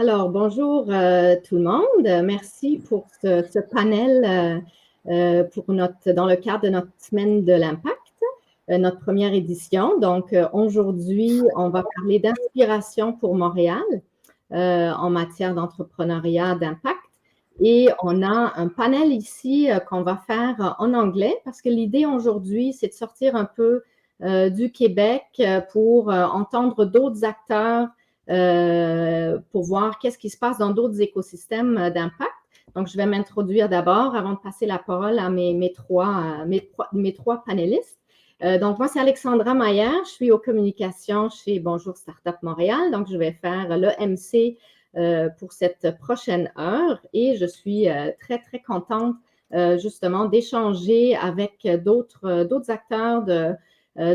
Alors, bonjour tout le monde. Merci pour ce panel dans le cadre de notre semaine de l'impact, notre première édition. Donc, aujourd'hui, on va parler d'inspiration pour Montréal en matière d'entrepreneuriat d'impact. Et on a un panel ici qu'on va faire en anglais parce que l'idée aujourd'hui, c'est de sortir un peu du Québec pour entendre d'autres acteurs pour voir qu'est-ce qui se passe dans d'autres écosystèmes d'impact. Donc, je vais m'introduire d'abord avant de passer la parole à mes trois panélistes. Donc, moi, c'est Alexandra Maier. Je suis aux communications chez Bonjour Startup Montréal. Donc, je vais faire le MC pour cette prochaine heure et je suis très, très contente justement d'échanger avec d'autres acteurs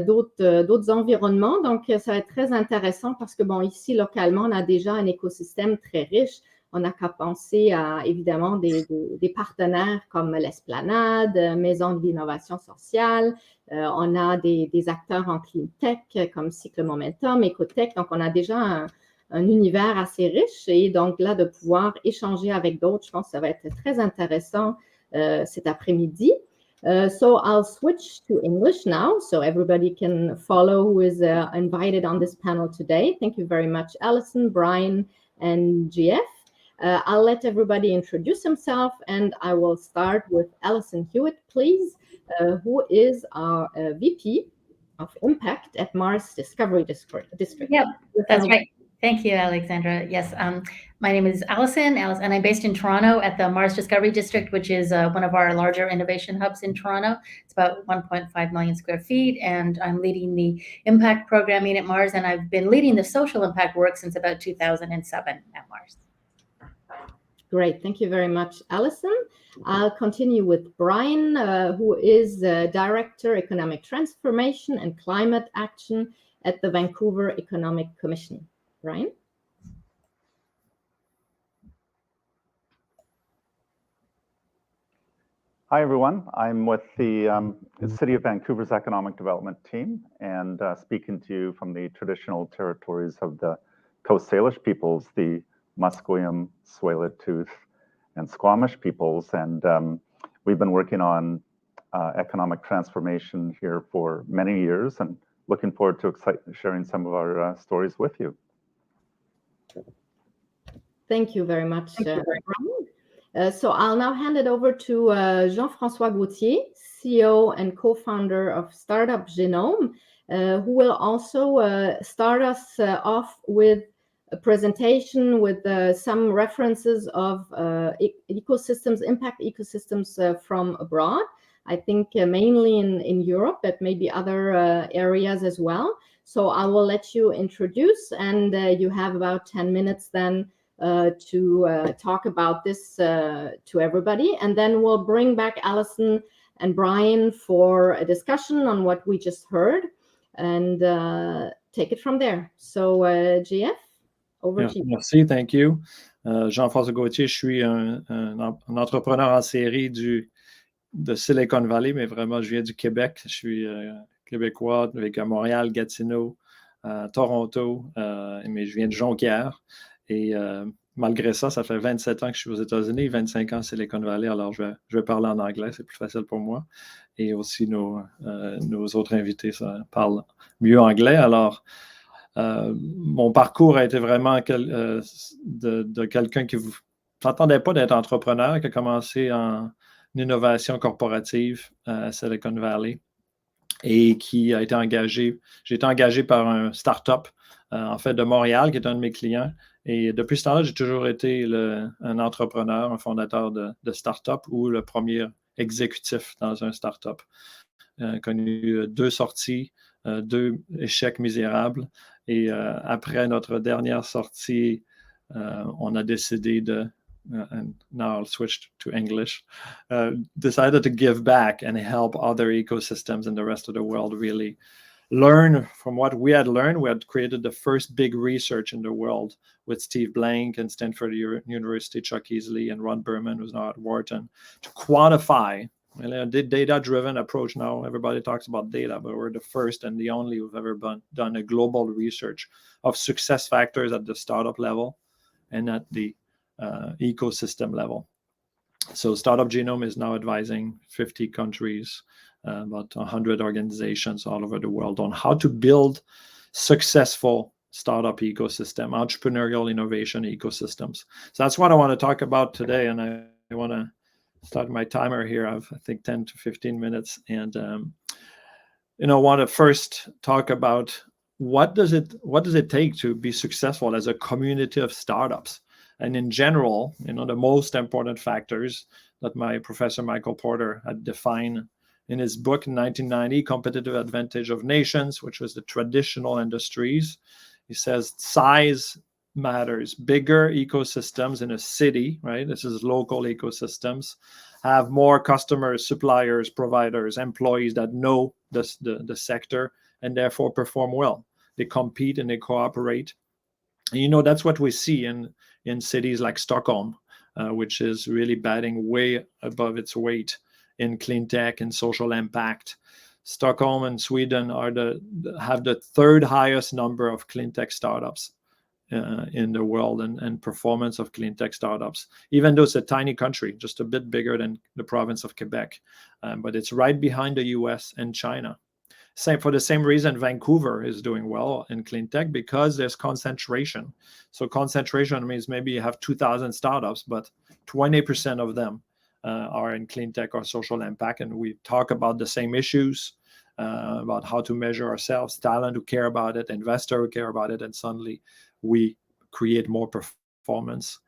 d'autres environnements. Donc, ça va être très intéressant parce que, bon, ici, localement, on a déjà un écosystème très riche. On n'a qu'à penser à, évidemment, des partenaires comme l'Esplanade, Maison de l'innovation sociale. On a des acteurs en clean tech comme Cycle Momentum, Ecotech. Donc, on a déjà un univers assez riche. Et donc, là, de pouvoir échanger avec d'autres, je pense que ça va être très intéressant cet après-midi. So I'll switch to English now so everybody can follow who is invited on this panel today. Thank you very much, Allyson, Bryan, and GF. I'll let everybody introduce himself and I will start with Allyson Hewitt, please, who is our VP of Impact at Mars Discovery District. Yep, that's right. Thank you, Alexandra. Yes, my name is Allyson, and I'm based in Toronto at the Mars Discovery District, which is one of our larger innovation hubs in Toronto. It's about 1.5 million square feet, and I'm leading the impact programming at Mars, and I've been leading the social impact work since about 2007 at Mars. Great, thank you very much, Allyson. I'll continue with Bryan, who is Director, Economic Transformation and Climate Action at the Vancouver Economic Commission. Bryan? Hi, everyone. I'm with the City of Vancouver's Economic Development team and speaking to you from the traditional territories of the Coast Salish peoples, the Musqueam, Tsleil-Waututh, and Squamish peoples. And we've been working on economic transformation here for many years and looking forward to sharing some of our stories with you. Thank you very much, Bryan. So I'll now hand it over to Jean-François Gauthier, CEO and co-founder of Startup Genome, who will also start us off with a presentation with some references of ecosystems, impact ecosystems from abroad. I think mainly in Europe, but maybe other areas as well. So I will let you introduce, and you have about 10 minutes then to talk about this to everybody. And then we'll bring back Allyson and Bryan for a discussion on what we just heard and take it from there. So GF, over to you. Merci, thank you. Jean-François Gauthier, je suis un entrepreneur en série de Silicon Valley, mais vraiment, je viens du Québec. Je suis québécois avec Montréal, Gatineau, Toronto, mais je viens de Jonquière. Et malgré ça, ça fait 27 ans que je suis aux États-Unis, 25 ans à Silicon Valley, alors je vais parler en anglais, c'est plus facile pour moi. Et aussi, nos autres invités parlent mieux anglais. Alors, mon parcours a été vraiment de quelqu'un qui ne s'attendait pas d'être entrepreneur, qui a commencé en innovation corporative à Silicon Valley et qui a été engagé. J'ai été engagé par un start-up, en fait, de Montréal, qui est un de mes clients. Et depuis ce temps-là, j'ai toujours été un entrepreneur, un fondateur de start-up ou le premier exécutif dans un start-up. Connu 2 sorties, 2 échecs misérables. Et après notre dernière sortie, on a décidé and now I'll switch to English, decided to give back and help other ecosystems in the rest of the world really learn from what we had learned. We had created the first big research in the world with Steve Blank and Stanford University, Chuck Easley, and Ron Berman, who's now at Wharton, to quantify a data-driven approach. Now everybody talks about data, but we're the first and the only who've ever done a global research of success factors at the startup level and at the ecosystem level. So Startup Genome is now advising 50 countries, about 100 organizations all over the world on how to build successful startup ecosystem, entrepreneurial innovation ecosystems. So that's what I want to talk about today. And I want to start my timer here. I have, I think, 10 to 15 minutes. And, want to first talk about what does it take to be successful as a community of startups? And in general, the most important factors that my professor Michael Porter had defined in his book in 1990, Competitive Advantage of Nations, which was the traditional industries. He says size matters. Bigger ecosystems in a city, right? This is local ecosystems, have more customers, suppliers, providers, employees that know the sector and therefore perform well. They compete and they cooperate. And, that's what we see in cities like Stockholm, which is really batting way above its weight in clean tech and social impact. Stockholm and Sweden have the third highest number of clean tech startups in the world and performance of clean tech startups, even though it's a tiny country, just a bit bigger than the province of Quebec. But it's right behind the US and China. For the same reason, Vancouver is doing well in clean tech because there's concentration. So concentration means maybe you have 2,000 startups, but 20% of them are in clean tech or social impact. And we talk about the same issues, about how to measure ourselves, talent who care about it, investor who care about it, and suddenly we create more performance.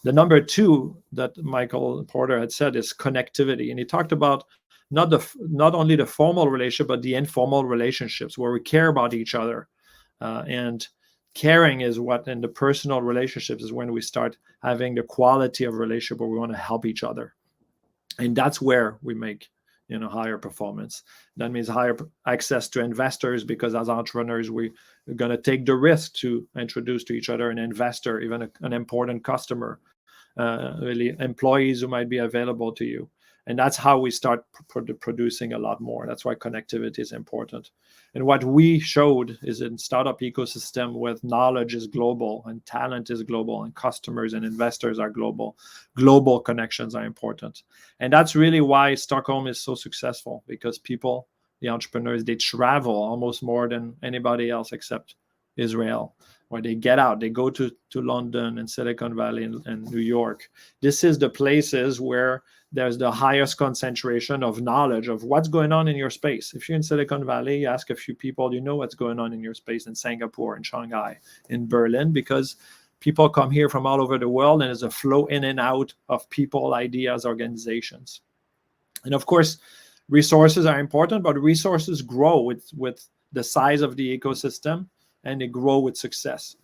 The number two that Michael Porter had said is connectivity. And he talked about not only the formal relationship, but the informal relationships where we care about each other. And caring is what in the personal relationships is when we start having the quality of relationship where we want to help each other. And that's where we make higher performance. That means higher access to investors, because as entrepreneurs, we're going to take the risk to introduce to each other an investor, even an important customer, really employees who might be available to you. And that's how we start producing a lot more. That's why connectivity is important. And what we showed is in startup ecosystem with knowledge is global and talent is global and customers and investors are global. Global connections are important. And that's really why Stockholm is so successful, because people, the entrepreneurs, they travel almost more than anybody else except Israel, where they get out, they go to London and Silicon Valley and New York. This is the places where there's the highest concentration of knowledge of what's going on in your space. If you're in Silicon Valley, you ask a few people, do you know what's going on in your space in Singapore, in Shanghai, in Berlin? Because people come here from all over the world and there's a flow in and out of people, ideas, organizations. And of course, resources are important, but resources grow with the size of the ecosystem and they grow with success.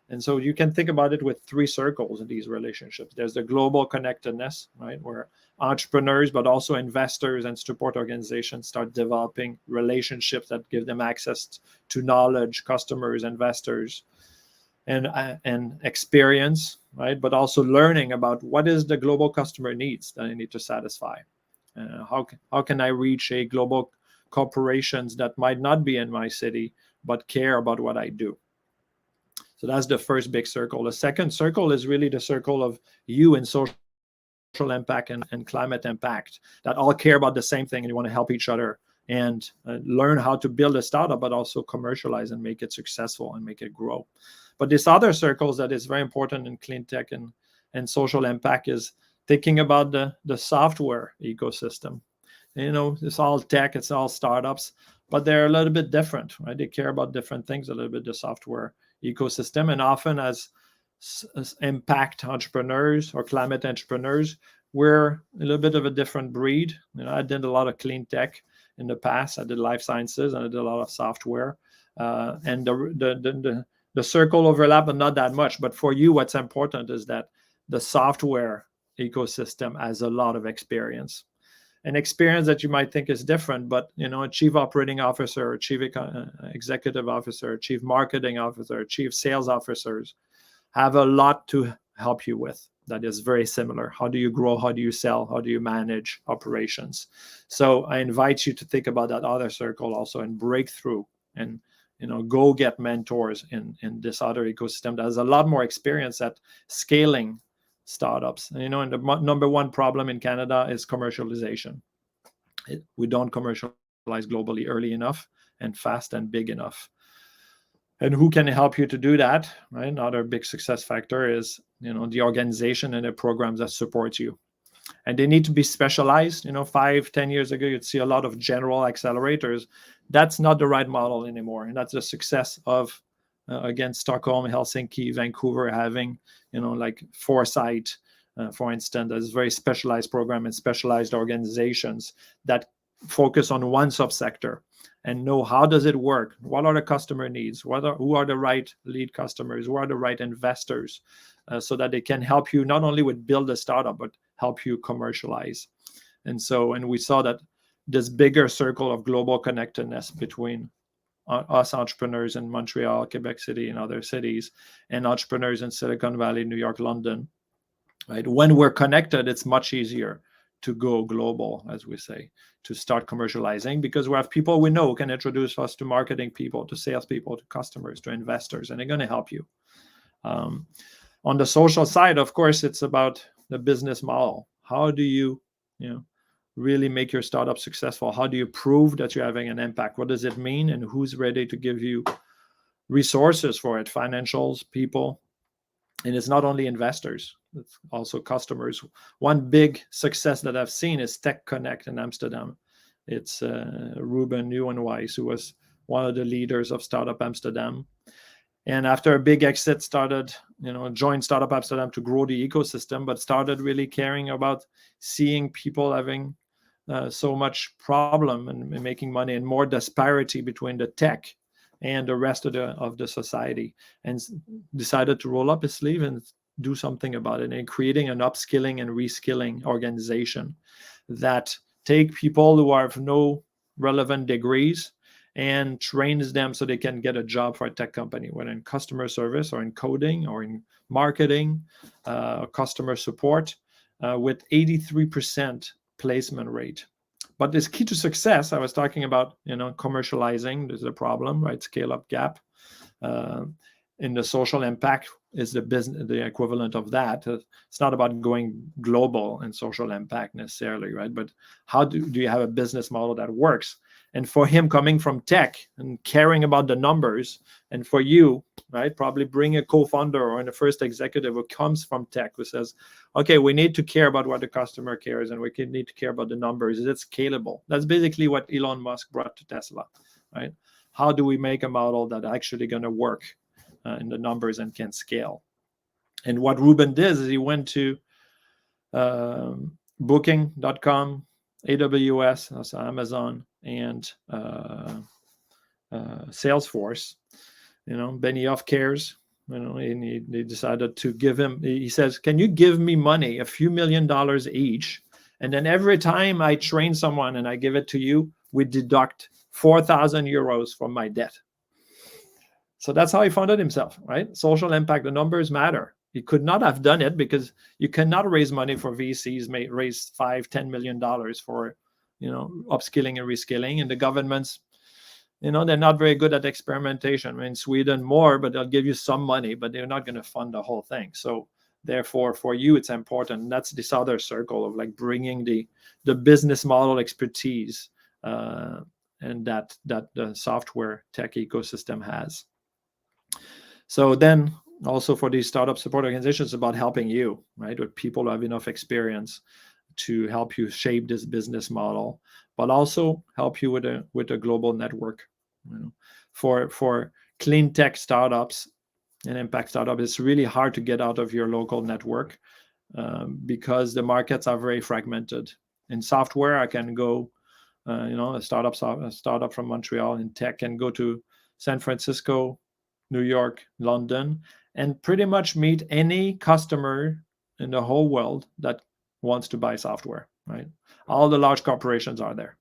And so you can think about it with three circles in these relationships. There's the global connectedness, right, where entrepreneurs, but also investors and support organizations start developing relationships that give them access to knowledge, customers, investors, and experience, right? But also learning about what is the global customer needs that I need to satisfy. How can I reach a global corporations that might not be in my city, but care about what I do? So that's the first big circle. The second circle is really the circle of you and social impact and climate impact that all care about the same thing and you want to help each other and learn how to build a startup, but also commercialize and make it successful and make it grow. But this other circles that is very important in clean tech and social impact is thinking about the software ecosystem. It's all tech, it's all startups, but they're a little bit different, right? They care about different things a little bit, the software ecosystem. And often as impact entrepreneurs or climate entrepreneurs, we're a little bit of a different breed. I did a lot of clean tech in the past. I did life sciences and I did a lot of software. And the circle overlap, but not that much. But for you, what's important is that the software ecosystem has a lot of experience. An experience that you might think is different, but a chief operating officer, chief executive officer, chief marketing officer, chief sales officers have a lot to help you with that is very similar. How do you grow? How do you sell? How do you manage operations? So I invite you to think about that other circle also and break through and go get mentors in this other ecosystem that has a lot more experience at scaling startups. And the number one problem in Canada is commercialization. We don't commercialize globally early enough and fast and big enough. And who can help you to do that? Right? Another big success factor is the organization and the programs that support you. And they need to be specialized. 5-10 years ago, you'd see a lot of general accelerators. That's not the right model anymore. And that's the success of, again, Stockholm, Helsinki, Vancouver having, like Foresight, for instance, as very specialized program and specialized organizations that focus on one subsector and know how does it work, what are the customer needs, who are the right lead customers, who are the right investors, so that they can help you not only with build a startup, but help you commercialize. And we saw that this bigger circle of global connectedness between us entrepreneurs in Montreal, Quebec City, and other cities, and entrepreneurs in Silicon Valley, New York, London, right? When we're connected, it's much easier to go global, as we say, to start commercializing, because we have people we know who can introduce us to marketing people, to salespeople, to customers, to investors, and they're going to help you. On the social side, of course, it's about the business model. How do you, really make your startup successful? How do you prove that you're having an impact? What does it mean? And who's ready to give you resources for it? Financials, people. And it's not only investors, it's also customers. One big success that I've seen is Tech Connect in Amsterdam. It's Ruben Nieuwenhuis, who was one of the leaders of Startup Amsterdam. And after a big exit, joined Startup Amsterdam to grow the ecosystem, but started really caring about seeing people having so much problem and making money, and more disparity between the tech and the rest of the society, and decided to roll up his sleeve and do something about it, and creating an upskilling and reskilling organization that take people who have no relevant degrees and trains them so they can get a job for a tech company, whether in customer service or in coding or in marketing, customer support, with 83% placement rate. But this key to success, I was talking about, commercializing, there's a problem, right? Scale up gap. In the social impact is the equivalent of that. It's not about going global in social impact necessarily, right? But how do you have a business model that works? And for him, coming from tech and caring about the numbers, and for you, right, probably bring a co-founder or the first executive who comes from tech, who says, okay, we need to care about what the customer cares, and we need to care about the numbers. Is it scalable? That's basically what Elon Musk brought to Tesla, right? How do we make a model that actually going to work in the numbers and can scale? And what Ruben did is he went to booking.com, AWS, also Amazon, and Salesforce. Benioff cares. And they decided to give him. He says, "Can you give me money, a few $1 million each, and then every time I train someone and I give it to you, we deduct 4,000 euros from my debt." So that's how he funded himself, right? Social impact. The numbers matter. He could not have done it because you cannot raise money for VCs, raise $5-10 million for, upskilling and reskilling. And the governments, they're not very good at experimentation. In Sweden more, but they'll give you some money, but they're not going to fund the whole thing. So therefore, for you, it's important. And that's this other circle of like bringing the business model expertise and that the software tech ecosystem has. So then also for these startup support organizations, it's about helping you, right, with people who have enough experience to help you shape this business model, but also help you with a global network. For clean tech startups and impact startups, it's really hard to get out of your local network because the markets are very fragmented. In software, I can go, a startup from Montreal in tech can go to San Francisco, New York, London, and pretty much meet any customer in the whole world that wants to buy software, right? All the large corporations are there.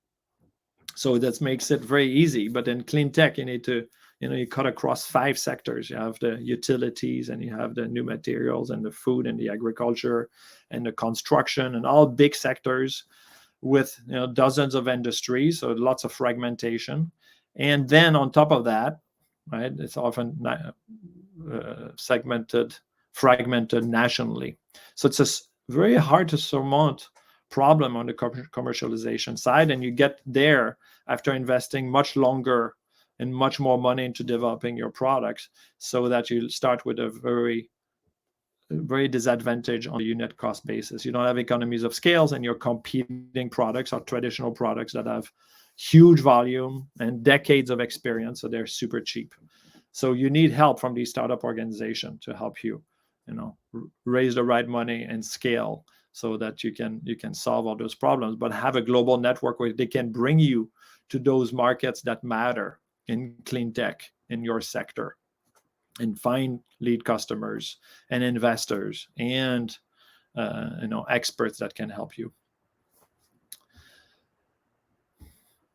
So that makes it very easy. But in clean tech, you need to, you cut across 5 sectors. You have the utilities, and you have the new materials, and the food, and the agriculture, and the construction, and all big sectors with dozens of industries. So lots of fragmentation. And then on top of that, right? It's often segmented, fragmented nationally. So it's very hard to surmount problem on the commercialization side, and you get there after investing much longer and much more money into developing your products, so that you start with a very disadvantage on a unit cost basis. You don't have economies of scales, and your competing products are traditional products that have huge volume and decades of experience, so they're super cheap. So you need help from these startup organizations to help you, raise the right money and scale, so that you can solve all those problems, but have a global network where they can bring you to those markets that matter in clean tech in your sector, and find lead customers and investors and experts that can help you.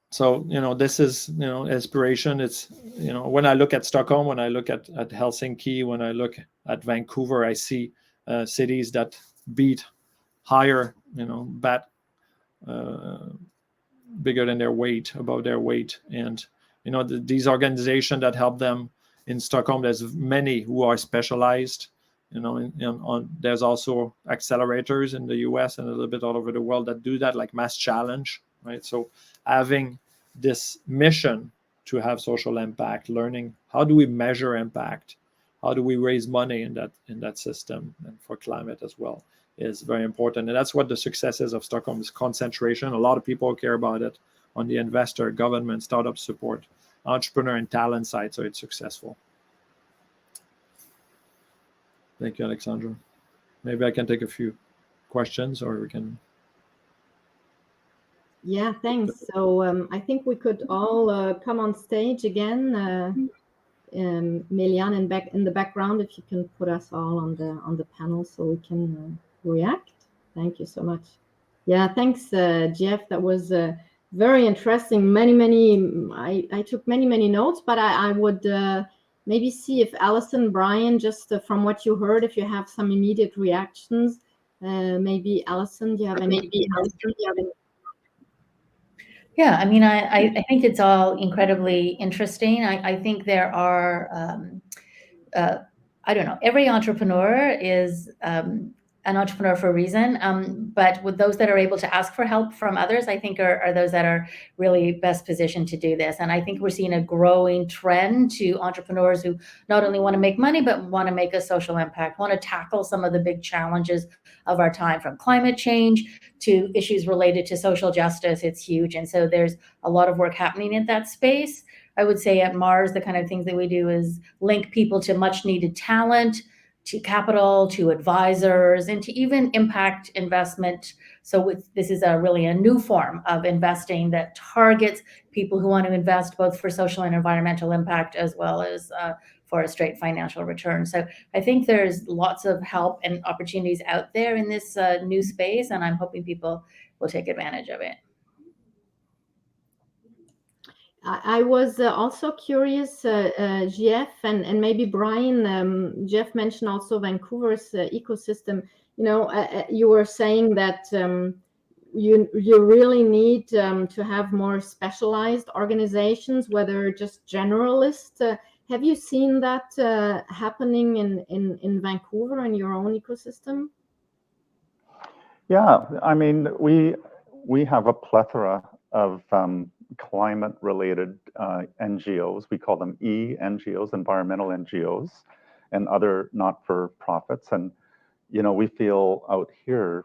So this is inspiration. It's when I look at Stockholm, when I look at Helsinki, when I look at Vancouver, I see cities that beat higher, bigger than their weight, above their weight, and these organizations that help them. In Stockholm, there's many who are specialized. There's also accelerators in the US and a little bit all over the world that do that, like Mass Challenge, right? So having this mission to have social impact, learning how do we measure impact, how do we raise money in that system, and for climate as well, is very important. And that's what the success is of Stockholm, is concentration. A lot of people care about it on the investor, government, startup support, entrepreneur and talent side, so it's successful. Thank you, Alexandra. Maybe I can take a few questions, or we can. Yeah, thanks. So I think we could all come on stage again. Milian, in the background, if you can put us all on the panel so we can react. Thank you so much. Yeah, thanks, Jeff. That was very interesting. I took many notes, but I would maybe see if Allyson, Bryan, just from what you heard, if you have some immediate reactions. Maybe Allyson, do you have any? Yeah, I mean, I think it's all incredibly interesting. I think there are, I don't know, every entrepreneur is an entrepreneur for a reason, but with those that are able to ask for help from others, I think are those that are really best positioned to do this. And I think we're seeing a growing trend to entrepreneurs who not only want to make money, but want to make a social impact, want to tackle some of the big challenges of our time, from climate change to issues related to social justice. It's huge. And so there's a lot of work happening in that space. I would say at Mars, the kind of things that we do is link people to much needed talent, to capital, to advisors, and to even impact investment. So this is really a new form of investing that targets people who want to invest both for social and environmental impact, as well as for a straight financial return. So I think there's lots of help and opportunities out there in this new space, and I'm hoping people will take advantage of it. I was also curious, Jeff, and maybe Bryan. Jeff mentioned also Vancouver's ecosystem. You were saying that you really need to have more specialized organizations, whether just generalist. Have you seen that happening in Vancouver in your own ecosystem? Yeah, I mean, we have a plethora of climate-related NGOs. We call them NGOs, environmental NGOs, and other not-for-profits. And, we feel out here,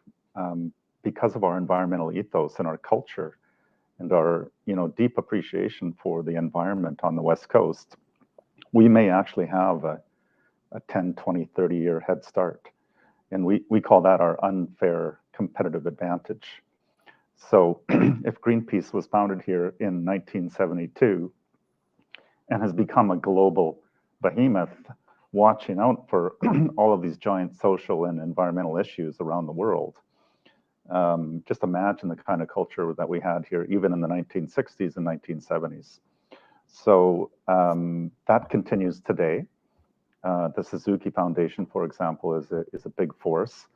because of our environmental ethos and our culture and our, deep appreciation for the environment on the West Coast, we may actually have a 10, 20, 30-year head start. And we call that our unfair competitive advantage. So if Greenpeace was founded here in 1972 and has become a global behemoth, watching out for all of these giant social and environmental issues around the world, just imagine the kind of culture that we had here, even in the 1960s and 1970s. So that continues today. The Suzuki Foundation, for example, is a big force.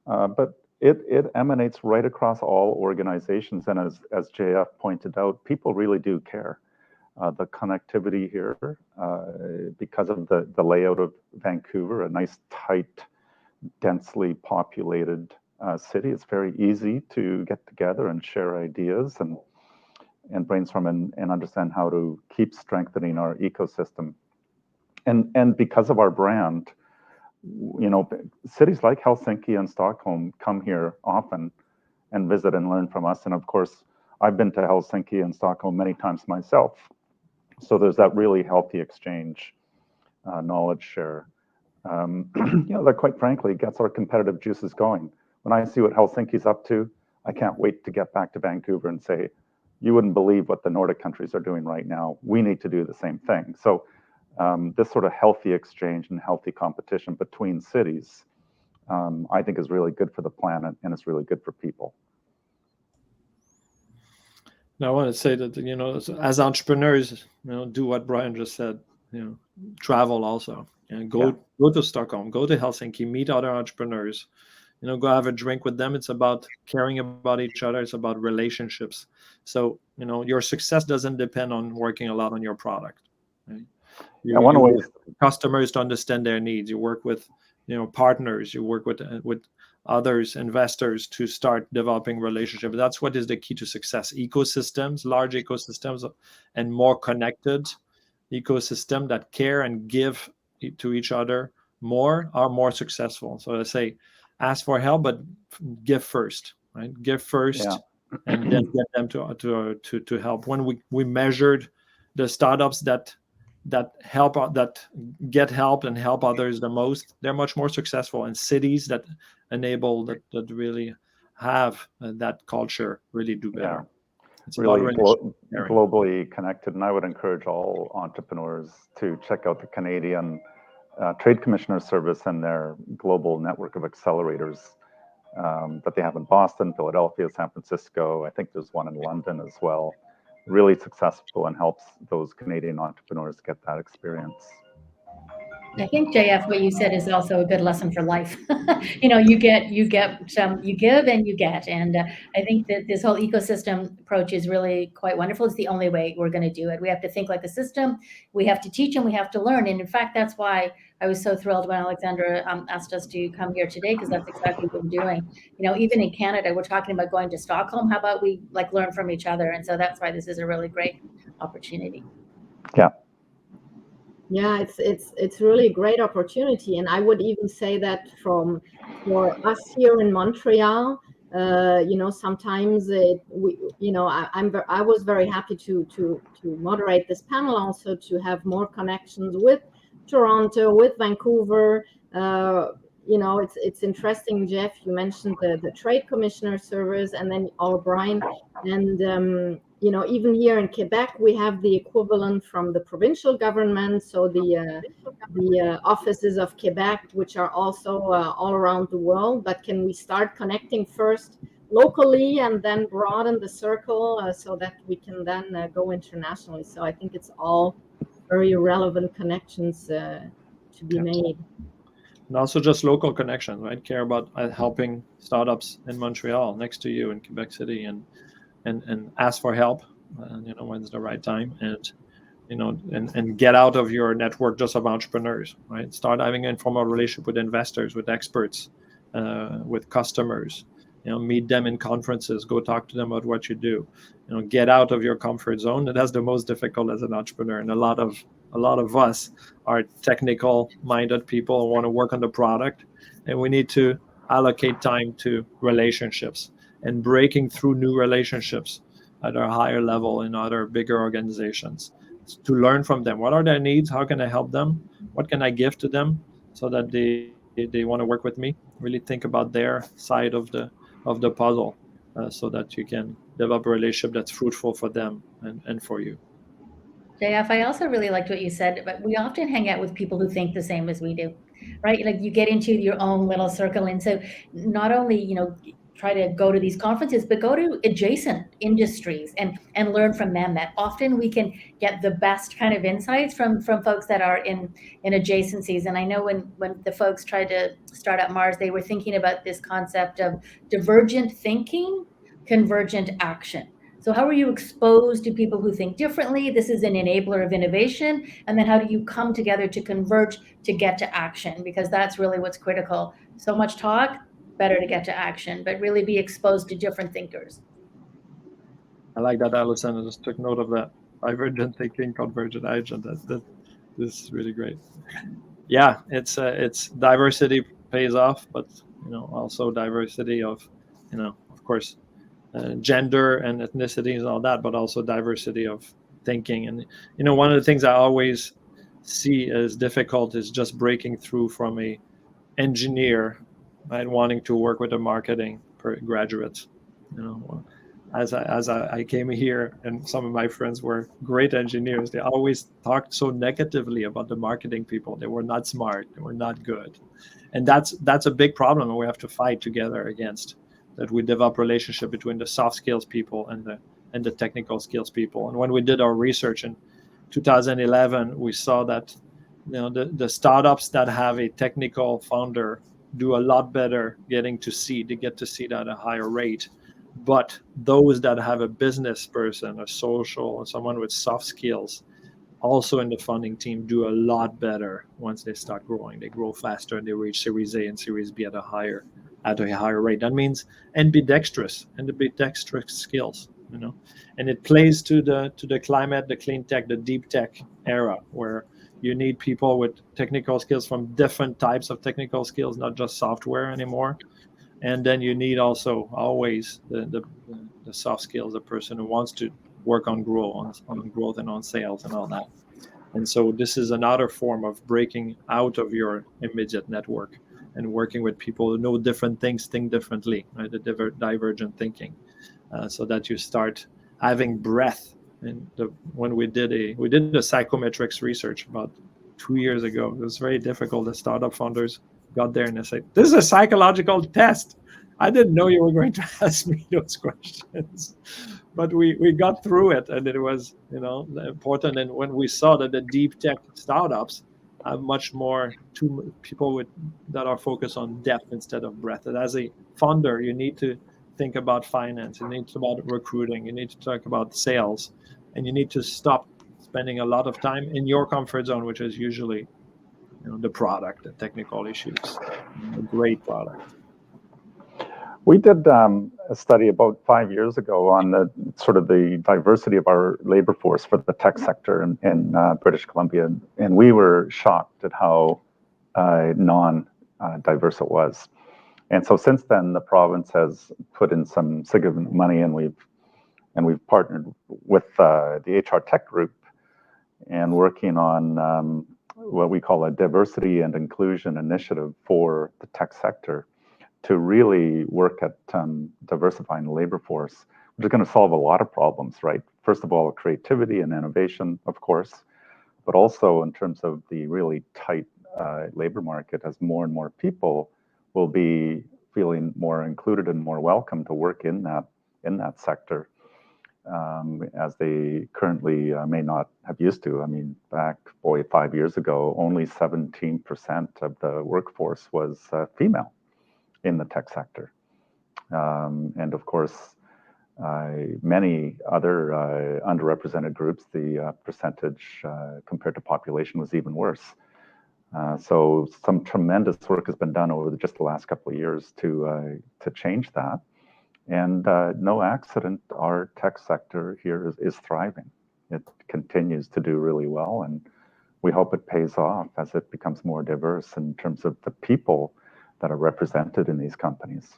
But it emanates right across all organizations. And as JF pointed out, people really do care. the connectivity here, because of the layout of Vancouver, a nice, tight, densely populated city. It's very easy to get together and share ideas and brainstorm and understand how to keep strengthening our ecosystem. And because of our brand, cities like Helsinki and Stockholm come here often and visit and learn from us. And of course, I've been to Helsinki and Stockholm many times myself. So there's that really healthy exchange, knowledge share. That quite frankly gets our competitive juices going. When I see what Helsinki's up to, I can't wait to get back to Vancouver and say, you wouldn't believe what the Nordic countries are doing right now. We need to do the same thing. So this sort of healthy exchange and healthy competition between cities, I think is really good for the planet and it's really good for people. Now, I want to say that, as entrepreneurs, do what Bryan just said, travel also. And go to Stockholm, go to Helsinki, meet other entrepreneurs, go have a drink with them. It's about caring about each other. It's about relationships. So, your success doesn't depend on working a lot on your product. Right? You work with customers to understand their needs. You work with, partners. You work with others, investors, to start developing relationships. That's what is the key to success. Ecosystems, large ecosystems, and more connected ecosystem that care and give to each other more are more successful. So I say, ask for help, but give first, right? Give first, and then get them to help. When we measured the startups that help, that get help and help others the most, they're much more successful. And cities that enable that really have that culture really do better. It's really globally connected, and I would encourage all entrepreneurs to check out the Canadian Trade Commissioner Service and their global network of accelerators that they have in Boston, Philadelphia, San Francisco. I think there's one in London as well. Really successful and helps those Canadian entrepreneurs get that experience. I think, JF, what you said is also a good lesson for life. You get some, you give and you get. And I think that this whole ecosystem approach is really quite wonderful. It's the only way we're going to do it. We have to think like a system. We have to teach and we have to learn. And in fact, that's why I was so thrilled when Alexandra asked us to come here today, because that's exactly what we're doing. Even in Canada, we're talking about going to Stockholm. How about we learn from each other? And so that's why this is a really great opportunity. Yeah. Yeah, it's really a great opportunity, and I would even say that for us here in Montreal, sometimes I was very happy to moderate this panel, also to have more connections with Toronto, with Vancouver. It's interesting, Jeff. You mentioned the Trade Commissioner Service, and then Bryan, and even here in Quebec, we have the equivalent from the provincial government. So the offices of Quebec, which are also all around the world. But can we start connecting first locally and then broaden the circle so that we can then go internationally? So I think it's all very relevant connections to be made. And also just local connections, right? Care about helping startups in Montreal, next to you in Quebec City, and ask for help, when's the right time, and get out of your network just of entrepreneurs, right? Start having an informal relationship with investors, with experts, with customers. Meet them in conferences, go talk to them about what you do. Get out of your comfort zone. That's the most difficult as an entrepreneur, and a lot of us are technical-minded people who want to work on the product, and we need to allocate time to relationships and breaking through new relationships at a higher level in other bigger organizations to learn from them. What are their needs? How can I help them? What can I give to them so that they want to work with me? Really think about their side of the puzzle so that you can develop a relationship that's fruitful for them and for you. JF, I also really liked what you said, but we often hang out with people who think the same as we do, right? Like you get into your own little circle. And so not only, try to go to these conferences, but go to adjacent industries and learn from them. That often we can get the best kind of insights from folks that are in adjacencies. And I know when the folks tried to start up Mars, they were thinking about this concept of divergent thinking, convergent action. So how are you exposed to people who think differently? This is an enabler of innovation. And then how do you come together to converge to get to action? Because that's really what's critical. So much talk, better to get to action, but really be exposed to different thinkers. I like that, Allyson. I just took note of that. Divergent thinking, convergent action. This is really great. Yeah, it's diversity pays off, but also diversity of, of course, gender and ethnicities and all that, but also diversity of thinking. And one of the things I always see as difficult is just breaking through from a engineer, right, wanting to work with a marketing graduate. As I came here, and some of my friends were great engineers, they always talked so negatively about the marketing people. They were not smart, they were not good, and that's a big problem, and we have to fight together against that. We develop relationship between the soft skills people and the technical skills people. And when we did our research in 2011, we saw that the startups that have a technical founder do a lot better getting to seed. They get to seed at a higher rate. But those that have a business person, a social, or someone with soft skills, also in the funding team, do a lot better once they start growing. They grow faster and they reach Series A and Series B at a higher rate. That means ambidextrous skills, and it plays to the climate, the clean tech, the deep tech era, where you need people with technical skills from different types of technical skills, not just software anymore. And then you need also always the soft skills, the person who wants to work on growth and on sales and all that. And so this is another form of breaking out of your immediate network and working with people who know different things, think differently, right? The divergent thinking, so that you start having breadth. And when we did the psychometrics research about 2 years ago, it was very difficult. The startup founders got there and they said, "This is a psychological test. I didn't know you were going to ask me those questions." But we got through it, and it was important. And when we saw that the deep tech startups have much more people that are focused on depth instead of breadth. And as a founder, you need to think about finance, you need to think about recruiting, you need to talk about sales, and you need to stop spending a lot of time in your comfort zone, which is usually the product, the technical issues, a great product. We did a study about 5 years ago on the diversity of our labor force for the tech sector in British Columbia, and we were shocked at how non-diverse it was. And so since then, the province has put in some significant money, and we've partnered with the HR Tech Group and working on what we call a diversity and inclusion initiative for the tech sector, to really work at diversifying the labor force, which is going to solve a lot of problems, right? First of all, creativity and innovation, of course, but also in terms of the really tight labor market, as more and more people will be feeling more included and more welcome to work in that sector, as they currently may not have used to. I mean, back 5 years ago, only 17% of the workforce was female in the tech sector. And of course, many other underrepresented groups, the percentage compared to population was even worse. So some tremendous work has been done over just the last couple of years to change that. And no accident, our tech sector here is thriving. It continues to do really well, and we hope it pays off as it becomes more diverse in terms of the people that are represented in these companies.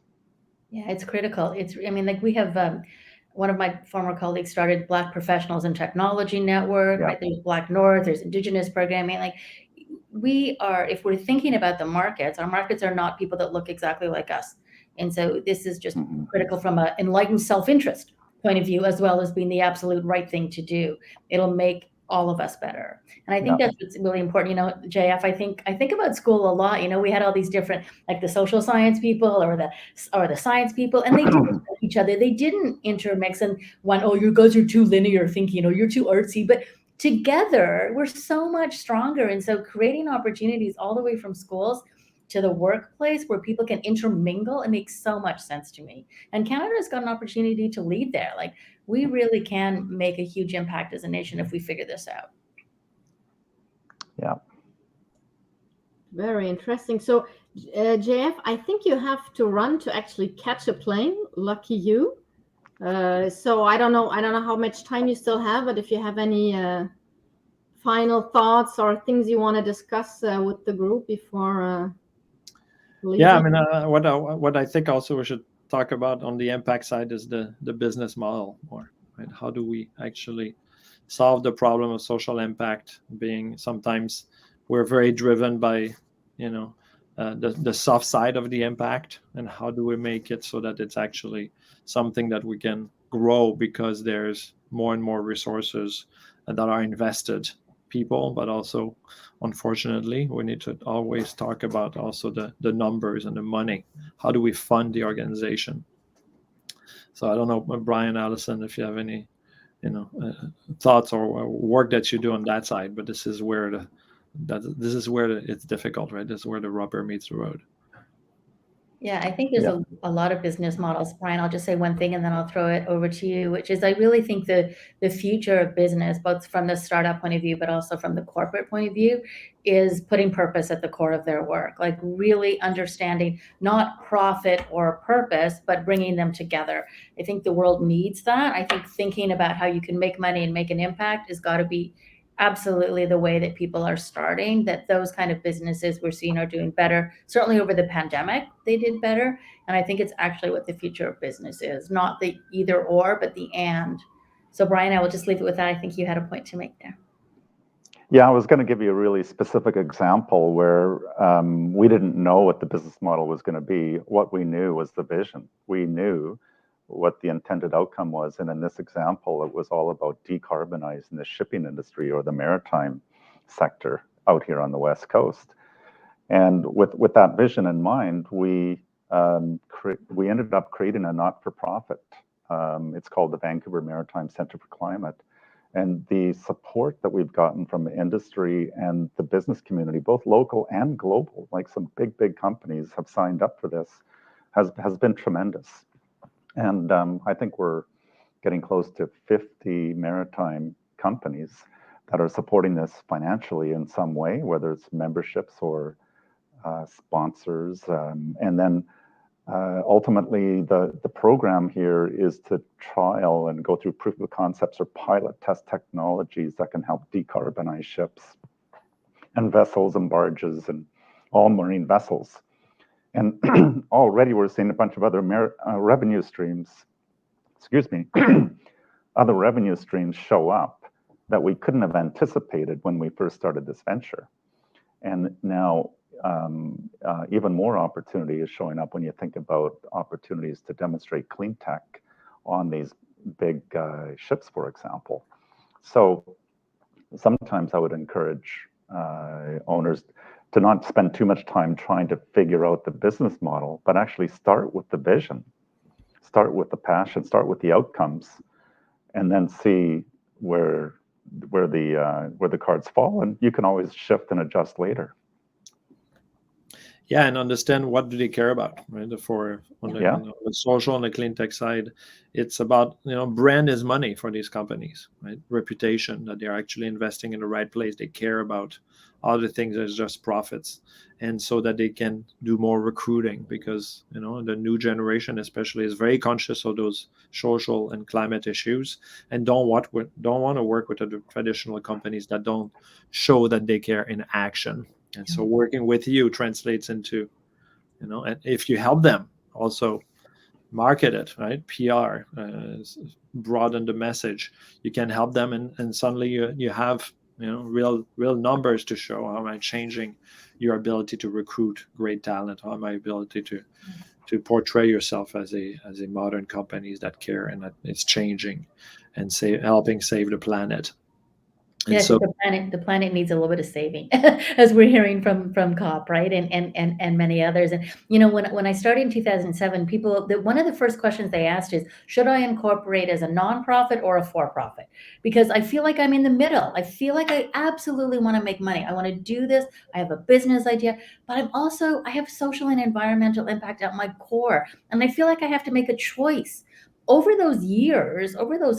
Yeah, it's critical. We have one of my former colleagues started Black Professionals in Technology Network, right? There's Black North, there's Indigenous programming. If we're thinking about the markets, our markets are not people that look exactly like us. And so this is just critical from an enlightened self-interest point of view, as well as being the absolute right thing to do. It'll make all of us better. And I think that's what's really important. JF, I think about school a lot. We had all these different, like the social science people or the science people, and they didn't know each other. They didn't intermix. And you guys are too linear thinking, you're too artsy. But together, we're so much stronger. And so creating opportunities all the way from schools to the workplace where people can intermingle, it makes so much sense to me. And Canada's got an opportunity to lead there. Like, we really can make a huge impact as a nation if we figure this out. Yeah. Very interesting. So, JF, I think you have to run to actually catch a plane. Lucky you. So I don't know how much time you still have, but if you have any final thoughts or things you want to discuss with the group before leaving. Yeah, I mean, what I think also we should talk about on the impact side is the business model more, right? How do we actually solve the problem of social impact? Being sometimes we're very driven by, the soft side of the impact, and how do we make it so that it's actually something that we can grow because there's more and more resources that are invested people, but also, unfortunately, we need to always talk about also the numbers and the money. How do we fund the organization? So I don't know, Bryan, Allyson, if you have any, thoughts or work that you do on that side, but this is where it's difficult, right? This is where the rubber meets the road. Yeah, I think there's a lot of business models. Bryan, I'll just say one thing and then I'll throw it over to you, which is I really think the future of business, both from the startup point of view, but also from the corporate point of view, is putting purpose at the core of their work. Like, really understanding not profit or purpose, but bringing them together. I think the world needs that. I think thinking about how you can make money and make an impact has got to be absolutely the way that people are starting, that those kind of businesses we're seeing are doing better. Certainly over the pandemic, they did better. And I think it's actually what the future of business is, not the either or, but the and. So Bryan, I will just leave it with that. I think you had a point to make there. Yeah, I was going to give you a really specific example where we didn't know what the business model was going to be. What we knew was the vision. We knew what the intended outcome was. And in this example, it was all about decarbonizing the shipping industry or the maritime sector out here on the West Coast. And with that vision in mind, we ended up creating a not-for-profit. It's called the Vancouver Maritime Centre for Climate. And the support that we've gotten from the industry and the business community, both local and global, like some big companies have signed up for this, has been tremendous. And I think we're getting close to 50 maritime companies that are supporting this financially in some way, whether it's memberships or sponsors. And then ultimately, the program here is to trial and go through proof of concepts or pilot test technologies that can help decarbonize ships and vessels and barges and all marine vessels. And already we're seeing a bunch of other revenue streams, other revenue streams show up that we couldn't have anticipated when we first started this venture. And now even more opportunity is showing up when you think about opportunities to demonstrate clean tech on these big ships, for example. So sometimes I would encourage owners to not spend too much time trying to figure out the business model, but actually start with the vision, start with the passion, start with the outcomes, and then see where the cards fall, and you can always shift and adjust later. Yeah, and understand what do they care about, right? On the social and the clean tech side, it's about, brand is money for these companies, right? Reputation, that they're actually investing in the right place. They care about other things as just profits, and so that they can do more recruiting, because the new generation especially is very conscious of those social and climate issues, and don't want to work with the traditional companies that don't show that they care in action. And so working with you translates into, and if you help them also market it, right? PR, broaden the message. You can help them, and suddenly you have real numbers to show how am I changing your ability to recruit great talent, how am I ability to portray yourself as a modern company that care and that it's changing and helping save the planet. Yeah, so the planet needs a little bit of saving, as we're hearing from COP, right, and many others. And when I started in 2007, people, one of the first questions they asked is, should I incorporate as a nonprofit or a for-profit? Because I feel like I'm in the middle. I feel like I absolutely want to make money. I want to do this. I have a business idea, but I have social and environmental impact at my core, and I feel like I have to make a choice. Over those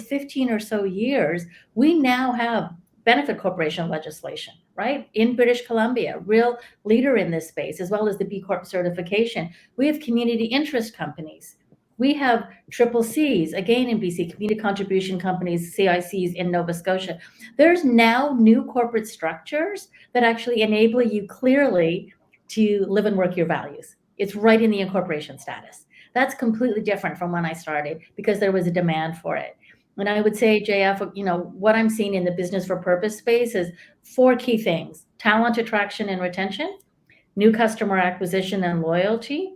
15 or so years, we now have benefit corporation legislation, right? In British Columbia, real leader in this space, as well as the B Corp certification. We have community interest companies. We have CCCs, again in BC, community contribution companies, CICs in Nova Scotia. There's now new corporate structures that actually enable you clearly to live and work your values. It's right in the incorporation status. That's completely different from when I started because there was a demand for it. And I would say, JF, what I'm seeing in the business for purpose space is 4 key things: talent attraction and retention, new customer acquisition and loyalty,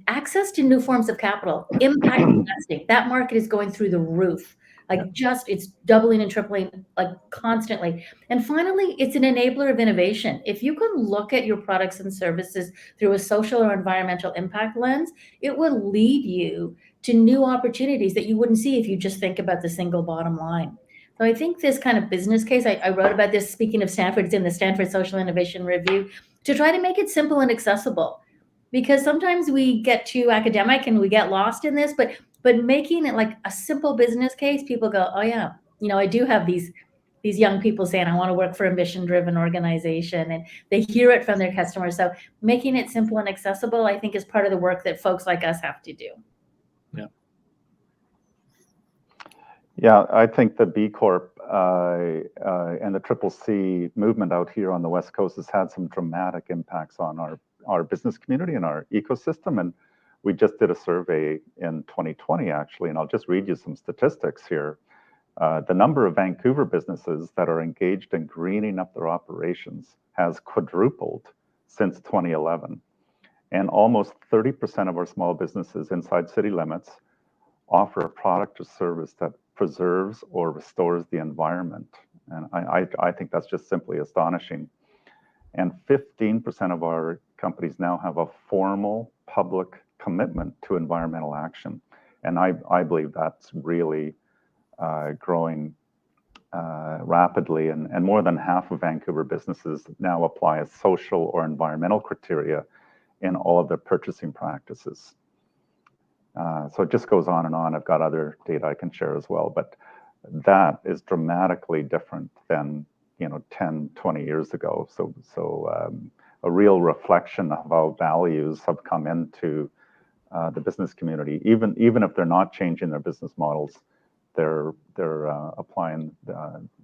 access to new forms of capital, impact investing. That market is going through the roof. It's doubling and tripling constantly. And finally, it's an enabler of innovation. If you can look at your products and services through a social or environmental impact lens, it will lead you to new opportunities that you wouldn't see if you just think about the single bottom line. So I think this kind of business case, I wrote about this, speaking of Stanford, it's in the Stanford Social Innovation Review, to try to make it simple and accessible. Because sometimes we get too academic and we get lost in this, but making it like a simple business case, people go, oh yeah, I do have these young people saying, I want to work for a mission-driven organization, and they hear it from their customers. So making it simple and accessible, I think, is part of the work that folks like us have to do. Yeah, I think the B Corp and the CCC movement out here on the West Coast has had some dramatic impacts on our business community and our ecosystem. And we just did a survey in 2020, actually, and I'll just read you some statistics here. The number of Vancouver businesses that are engaged in greening up their operations has quadrupled since 2011. And almost 30% of our small businesses inside city limits offer a product or service that preserves or restores the environment. And I think that's just simply astonishing. And 15% of our companies now have a formal public commitment to environmental action. And I believe that's really growing rapidly. And more than half of Vancouver businesses now apply a social or environmental criteria in all of their purchasing practices. So it just goes on and on. I've got other data I can share as well, but that is dramatically different than 10, 20 years ago. So a real reflection of how values have come into the business community. Even if they're not changing their business models, they're applying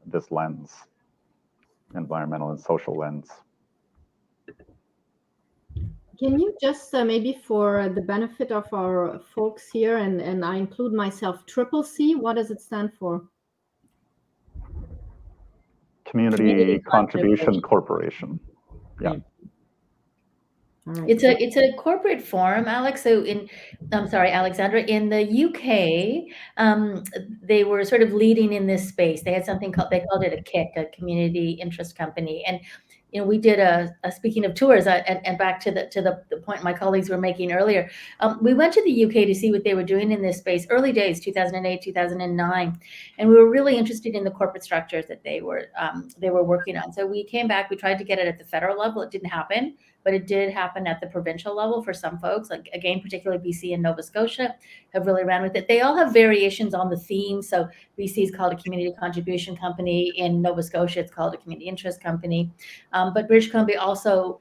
this lens, environmental and social lens. Can you just maybe for the benefit of our folks here, and I include myself, CCC, what does it stand for? Community Contribution Corporation. Yeah. Right. It's a corporate form, Alex. So Alexandra, in the UK, they were sort of leading in this space. They had something they called it a KIC, a community interest company. And we did a speaking of tours, and back to the point my colleagues were making earlier. We went to the UK to see what they were doing in this space, early days, 2008, 2009, and we were really interested in the corporate structures that they were working on. So we came back, we tried to get it at the federal level. It didn't happen, but it did happen at the provincial level for some folks, like again, particularly BC and Nova Scotia have really ran with it. They all have variations on the theme. So BC is called a community contribution company. In Nova Scotia, it's called a community interest company. But British Columbia also,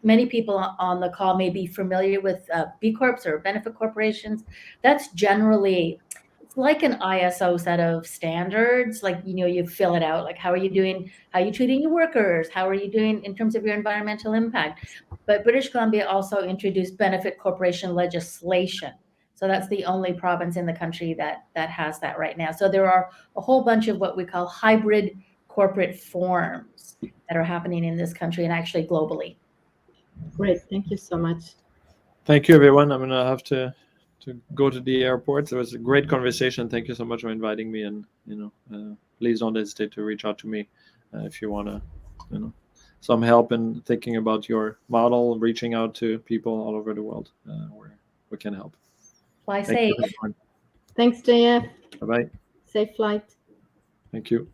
many people on the call may be familiar with B Corps or benefit corporations. That's generally, it's like an ISO set of standards. Like, you fill it out, like how are you doing, how are you treating your workers, how are you doing in terms of your environmental impact. But British Columbia also introduced benefit corporation legislation. So that's the only province in the country that has that right now. So there are a whole bunch of what we call hybrid corporate forms that are happening in this country and actually globally. Great, thank you so much. Thank you, everyone. I'm going to have to go to the airport. It was a great conversation. Thank you so much for inviting me, and please don't hesitate to reach out to me if you want to, some help in thinking about your model, reaching out to people all over the world where we can help. Fly safe. Thanks, JF. Bye-bye. Safe flight. Thank you.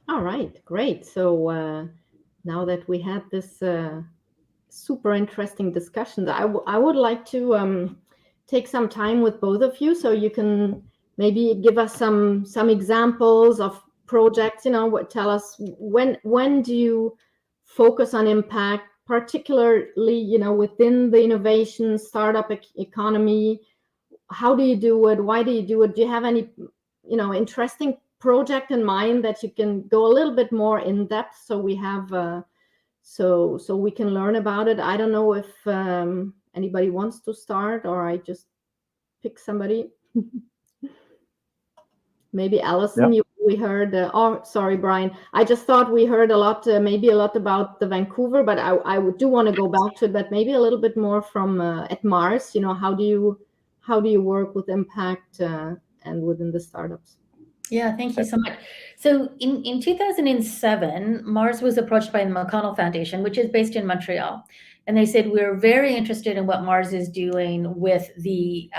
All right, great. So now that we had this super interesting discussion, I would like to take some time with both of you, so you can maybe give us some examples of projects. Tell us when do you focus on impact, particularly within the innovation startup economy. How do you do it? Why do you do it? Do you have any interesting project in mind that you can go a little bit more in depth, so we have so we can learn about it? I don't know if anybody wants to start, or I just pick somebody. Maybe Allyson. Yeah. We heard oh, sorry, Bryan, I just thought we heard a lot, maybe a lot about the Vancouver, but I do want to go back to it, but maybe a little bit more from at Mars. How do you work with impact and within the startups? Yeah, thank you so much. So in 2007, Mars was approached by the McConnell Foundation, which is based in Montreal. And they said, we're very interested in what Mars is doing with the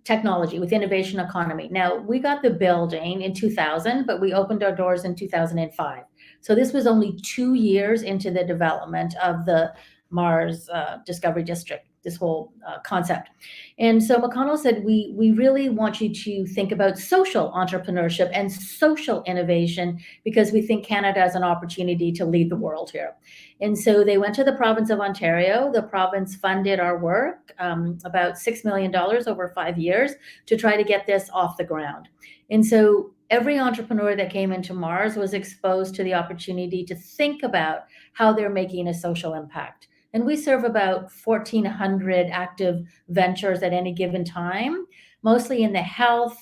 technology, with innovation economy. Now, we got the building in 2000, but we opened our doors in 2005. So this was only 2 years into the development of the Mars Discovery District, this whole concept. And so McConnell said, we really want you to think about social entrepreneurship and social innovation, because we think Canada has an opportunity to lead the world here. And so they went to the province of Ontario. The province funded our work, about $6 million over 5 years, to try to get this off the ground. And so every entrepreneur that came into Mars was exposed to the opportunity to think about how they're making a social impact. And we serve about 1,400 active ventures at any given time, mostly in the health,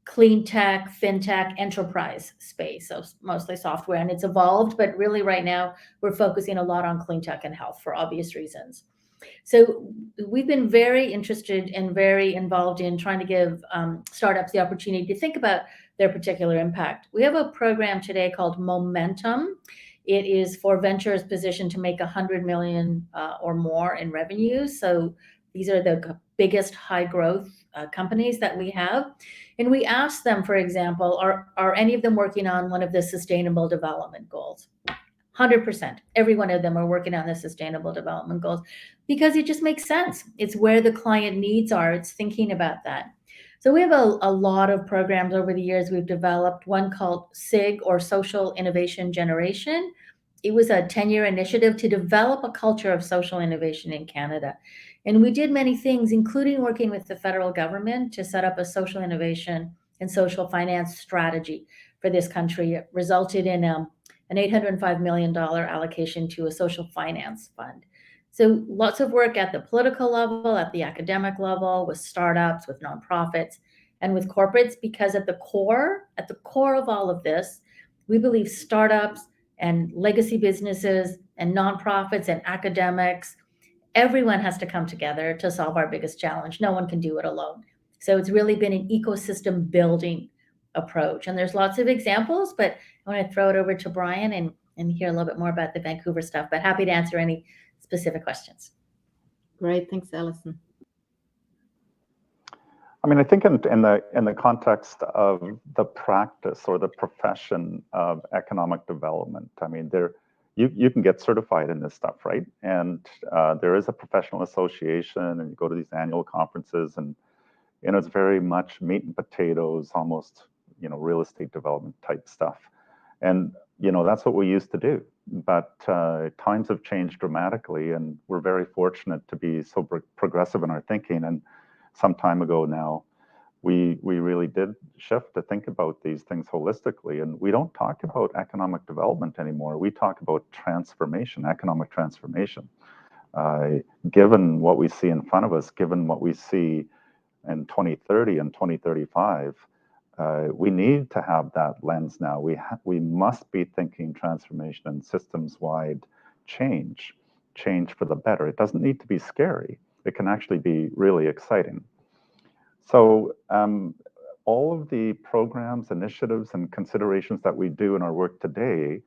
clean tech, fintech, enterprise space, so mostly software. And it's evolved, but really right now we're focusing a lot on clean tech and health for obvious reasons. So we've been very interested and very involved in trying to give startups the opportunity to think about their particular impact. We have a program today called Momentum. It is for ventures positioned to make 100 million or more in revenue. So these are the biggest high growth companies that we have. And we asked them, for example, are any of them working on one of the sustainable development goals? 100%. Every one of them are working on the sustainable development goals, because it just makes sense. It's where the client needs are. It's thinking about that. So we have a lot of programs over the years. We've developed one called SIG, or Social Innovation Generation. It was a 10-year initiative to develop a culture of social innovation in Canada. And we did many things, including working with the federal government to set up a social innovation and social finance strategy for this country. It resulted in an $805 million allocation to a social finance fund. So lots of work at the political level, at the academic level, with startups, with nonprofits, and with corporates, because at the core of all of this, we believe startups and legacy businesses and nonprofits and academics, everyone has to come together to solve our biggest challenge. No one can do it alone. So it's really been an ecosystem building approach. And there's lots of examples, but I want to throw it over to Bryan and hear a little bit more about the Vancouver stuff, but happy to answer any specific questions. Great, thanks, Allyson. I mean, I think in the context of the practice or the profession of economic development, I mean, you can get certified in this stuff, right? And there is a professional association, and you go to these annual conferences, and it's very much meat and potatoes, almost real estate development type stuff. And that's what we used to do. But times have changed dramatically, and we're very fortunate to be so progressive in our thinking. And some time ago now, we really did shift to think about these things holistically. And we don't talk about economic development anymore. We talk about transformation, economic transformation. Given what we see in front of us, given what we see in 2030 and 2035, we need to have that lens now. We must be thinking transformation and systems-wide change for the better. It doesn't need to be scary. It can actually be really exciting. So all of the programs, initiatives, and considerations that we do in our work today,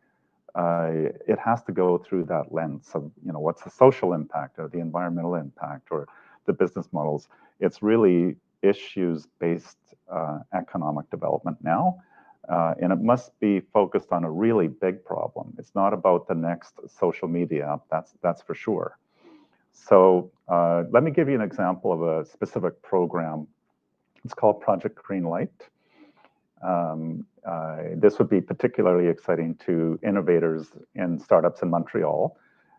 it has to go through that lens of, what's the social impact or the environmental impact or the business models. It's really issues-based economic development now, and it must be focused on a really big problem. It's not about the next social media app, that's for sure. So let me give you an example of a specific program. It's called Project Greenlight. This would be particularly exciting to innovators and startups in Montreal.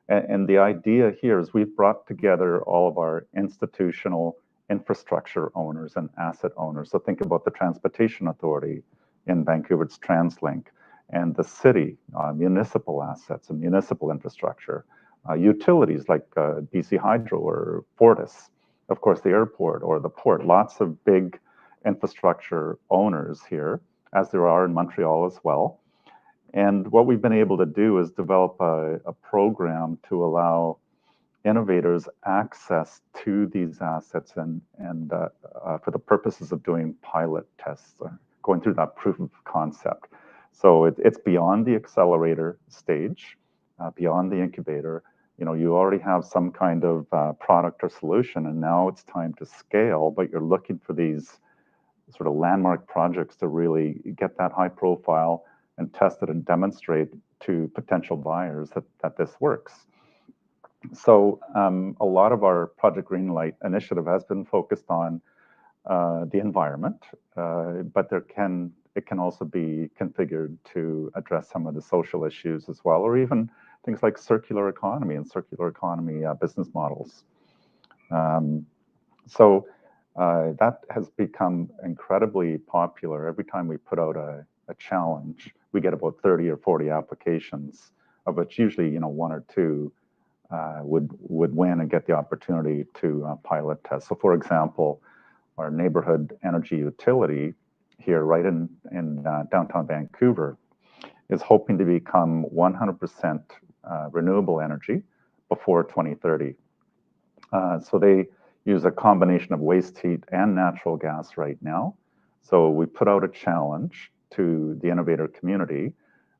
And the idea here is we've brought together all of our institutional infrastructure owners and asset owners. So think about the Transportation Authority in Vancouver, it's TransLink, and the city, municipal assets and municipal infrastructure, utilities like BC Hydro or Fortis, of course, the airport or the port, lots of big infrastructure owners here, as there are in Montreal as well. And what we've been able to do is develop a program to allow innovators access to these assets and for the purposes of doing pilot tests, going through that proof of concept. So it's beyond the accelerator stage, beyond the incubator. You already have some kind of product or solution, and now it's time to scale, but you're looking for these sort of landmark projects to really get that high profile and test it and demonstrate to potential buyers that this works. So a lot of our Project Greenlight initiative has been focused on the environment, but it can also be configured to address some of the social issues as well, or even things like circular economy and circular economy business models. So that has become incredibly popular. Every time we put out a challenge, we get about 30 or 40 applications, of which usually one or two would win and get the opportunity to pilot test. So for example, our neighborhood energy utility here right in downtown Vancouver is hoping to become 100% renewable energy before 2030. So they use a combination of waste heat and natural gas right now. So we put out a challenge to the innovator community.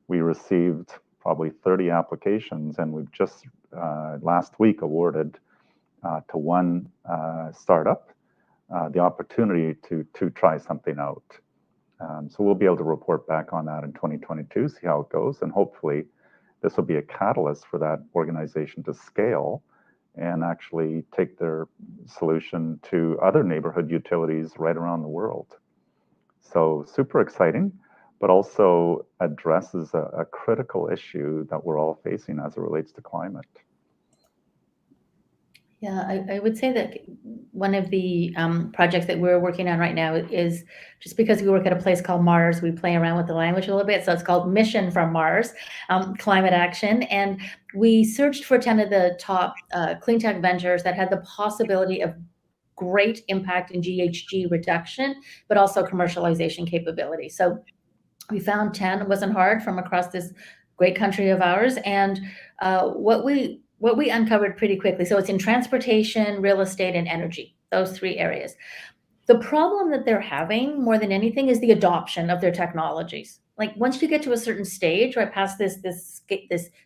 We received probably 30 applications, and we've just last week awarded to one startup the opportunity to try something out. So we'll be able to report back on that in 2022, see how it goes, and hopefully this will be a catalyst for that organization to scale and actually take their solution to other neighborhood utilities right around the world. So super exciting, but also addresses a critical issue that we're all facing as it relates to climate. Yeah, I would say that one of the projects that we're working on right now is, just because we work at a place called Mars, we play around with the language a little bit. So it's called Mission from Mars, Climate Action. And we searched for 10 of the top clean tech ventures that had the possibility of great impact in GHG reduction, but also commercialization capability. So we found 10, it wasn't hard, from across this great country of ours. And what we uncovered pretty quickly, so it's in transportation, real estate, and energy, those three areas. The problem that they're having more than anything is the adoption of their technologies. Like once you get to a certain stage, right past this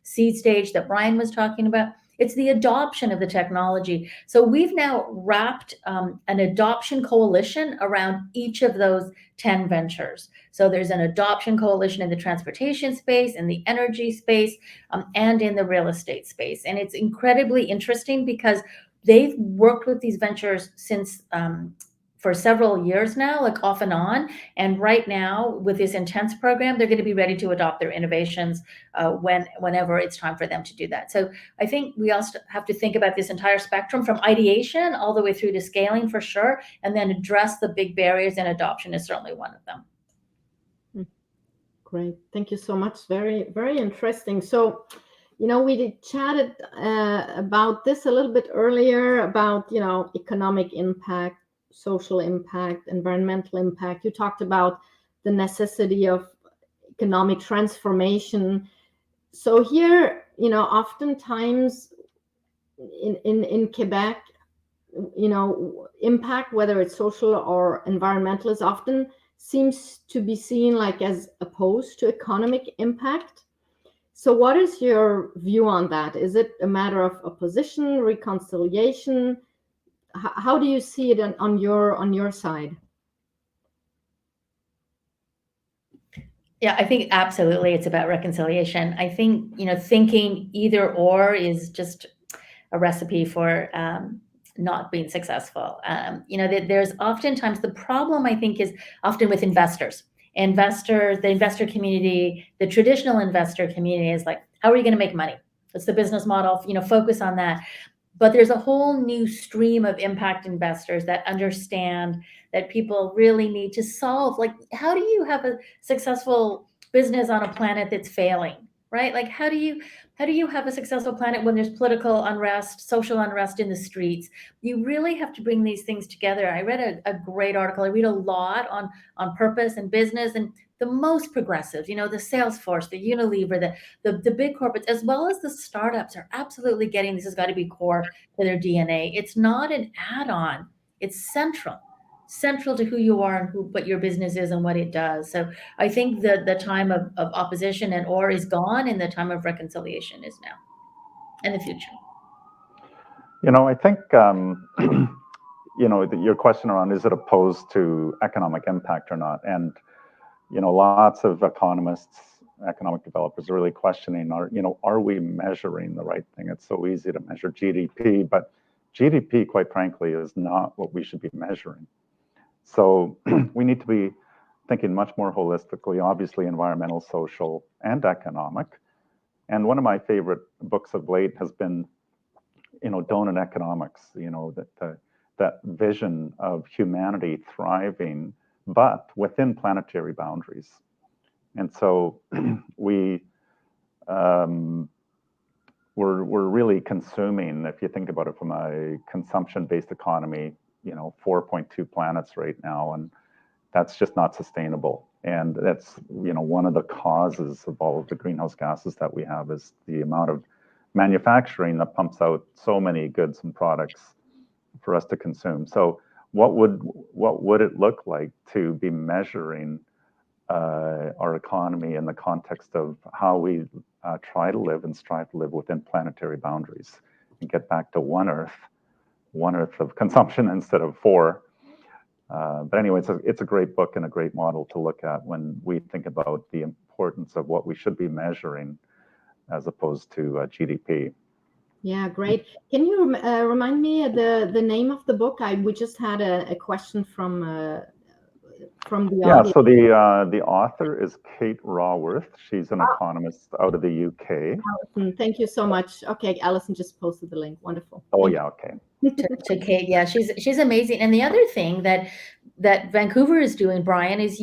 seed stage that Bryan was talking about, it's the adoption of the technology. So we've now wrapped an adoption coalition around each of those 10 ventures. So there's an adoption coalition in the transportation space, in the energy space, and in the real estate space. And it's incredibly interesting because they've worked with these ventures since for several years now, like off and on. And right now, with this intense program, they're going to be ready to adopt their innovations whenever it's time for them to do that. So I think we also have to think about this entire spectrum from ideation all the way through to scaling for sure, and then address the big barriers, and adoption is certainly one of them. Great. Thank you so much. Very, very interesting. So, we chatted about this a little bit earlier about, economic impact, social impact, environmental impact. You talked about the necessity of economic transformation. So here, oftentimes in Quebec, impact, whether it's social or environmental, is often seems to be seen like as opposed to economic impact. So what is your view on that? Is it a matter of opposition, reconciliation? How do you see it on your side? Yeah, I think absolutely it's about reconciliation. I think, thinking either or is just a recipe for not being successful. There's oftentimes the problem, I think, is often with investors. The investor community, the traditional investor community is like, how are you going to make money? It's the business model, focus on that. But there's a whole new stream of impact investors that understand that people really need to solve, like, how do you have a successful business on a planet that's failing, right? Like, how do you have a successful planet when there's political unrest, social unrest in the streets? You really have to bring these things together. I read a great article. I read a lot on purpose and business, and the most progressive, the Salesforce, the Unilever, the big corporates, as well as the startups, are absolutely getting this has got to be core to their DNA. It's not an add-on. It's central to who you are and what your business is and what it does. So I think the time of opposition and or is gone, and the time of reconciliation is now, and the future. I think, your question around, is it opposed to economic impact or not? And, lots of economists, economic developers are really questioning, are we measuring the right thing? It's so easy to measure GDP, but GDP, quite frankly, is not what we should be measuring. So we need to be thinking much more holistically, obviously environmental, social, and economic. And one of my favorite books of late has been, Donut Economics, that vision of humanity thriving, but within planetary boundaries. And so we're really consuming, if you think about it from a consumption-based economy, 4.2 planets right now, and that's just not sustainable. And that's, one of the causes of all of the greenhouse gases that we have is the amount of manufacturing that pumps out so many goods and products for us to consume. So what would it look like to be measuring our economy in the context of how we try to live and strive to live within planetary boundaries and get back to one Earth of consumption instead of four? But anyway, it's a great book and a great model to look at when we think about the importance of what we should be measuring as opposed to GDP. Yeah, great. Can you remind me the name of the book? We just had a question from the audience. Yeah, so the author is Kate Raworth. She's an economist out of the UK. Allyson, thank you so much. Okay, Allyson just posted the link. Wonderful. Oh, yeah, okay. To Kate, yeah, she's amazing. And the other thing that Vancouver is doing, Bryan, is